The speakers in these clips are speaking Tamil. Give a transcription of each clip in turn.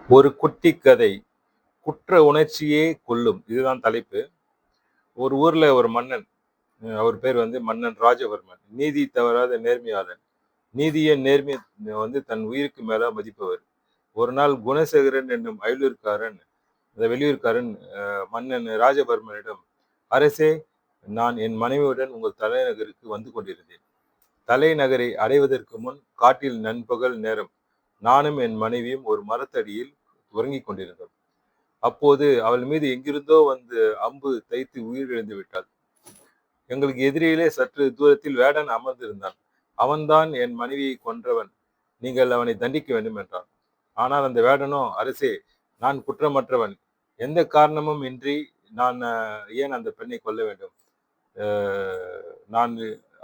ஒரு குட்டி கதை. குற்ற உணர்ச்சியே கொல்லும். இதுதான் தலைப்பு. ஒரு ஊர்ல ஒரு மன்னன். அவர் பேர் மன்னன் ராஜவர்மன். நீதி தவறாத நேர்மையாளன். நீதிய நேர்மை தன் உயிருக்கு மேலா மதிப்பவர். ஒரு நாள் குணசேகரன் என்னும் வெளியூர்க்காரன் மன்னன் ராஜவர்மனிடம், அரசே, நான் என் மனைவியுடன் உங்கள் தலைநகருக்கு வந்து கொண்டிருந்தேன். தலைநகரை அடைவதற்கு முன் காட்டில் நண்பகல் நேரம் நானும் என் மனைவியும் ஒரு மரத்தடியில் உறங்கிக் கொண்டிருந்தோம். அப்போது அவள் மீது எங்கிருந்தோ வந்து அம்பு தைத்து உயிரிழந்து விட்டாள். எங்களுக்கு எதிரிலே சற்று தூரத்தில் வேடன் அமர்ந்திருந்தான். அவன்தான் என் மனைவியை கொன்றவன். நீங்கள் அவனை தண்டிக்க வேண்டும் என்றான். ஆனால் அந்த வேடனோ, அரசே, நான் குற்றமற்றவன். எந்த காரணமும் இன்றி நான் ஏன் அந்த பெண்ணை கொல்ல வேண்டும்? நான்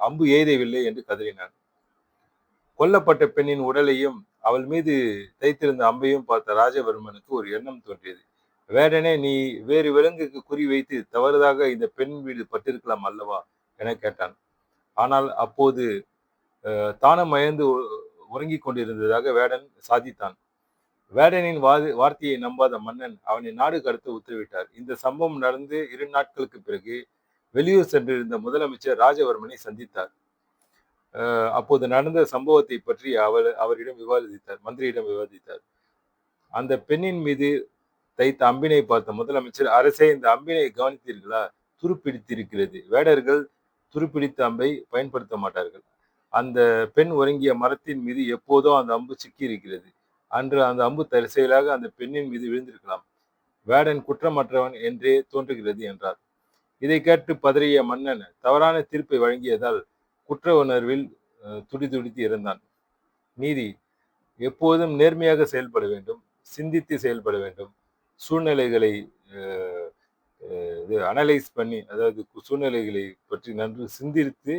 அம்பு எய்தவில்லை என்று கதறினான். கொல்லப்பட்ட பெண்ணின் உடலையும் அவள் மீது தைத்திருந்த அம்பையும் பார்த்த ராஜவர்மனுக்கு ஒரு எண்ணம் தோன்றியது. வேடனே, நீ வேறு விலங்குக்கு குறி வைத்து தவறுதாக இந்த பெண் வீடு பட்டிருக்கலாம் அல்லவா என கேட்டான். ஆனால் அப்போது தானம் மயந்து உறங்கிக் கொண்டிருந்ததாக வேடன் சாதித்தான். வேடனின் வார்த்தையை நம்பாத மன்னன் அவனை நாடு கடத்த உத்தரவிட்டார். இந்த சம்பவம் நடந்து 2 நாட்களுக்கு பிறகு வெளியூர் சென்றிருந்த முதலமைச்சர் ராஜவர்மனை சந்தித்தார். அப்போது நடந்த சம்பவத்தை பற்றி அவரிடம் விவாதித்தார், மந்திரியிடம் விவாதித்தார். அந்த பெண்ணின் மீது தைத்த அம்பினை பார்த்த முதலமைச்சர், அரசே, இந்த அம்பினை கவனித்தீர்களா? துருப்பிடித்திருக்கிறது. வேடர்கள் துருப்பிடித்த அம்பை பயன்படுத்த மாட்டார்கள். அந்த பெண் உறங்கிய மரத்தின் மீது எப்போதோ அந்த அம்பு சிக்கி இருக்கிறது. அன்று அந்த அம்பு தற்செயலாக அந்த பெண்ணின் மீது விழுந்திருக்கலாம். வேடன் குற்றமற்றவன் என்றே தோன்றுகிறது என்றார். இதை கேட்டு பதறிய மன்னன் தவறான தீர்ப்பை வழங்கியதால் குற்ற உணர்வில் துடிதுடித்து இருந்தான். நீதி எப்போதும் நேர்மையாக செயல்பட வேண்டும், சிந்தித்து செயல்பட வேண்டும். சூழ்நிலைகளை அனலைஸ் பண்ணி, அதாவது சூழ்நிலைகளை பற்றி நன்கு சிந்தித்து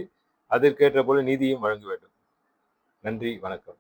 அதற்கேற்ற போல நீதியும் வழங்க வேண்டும். நன்றி, வணக்கம்.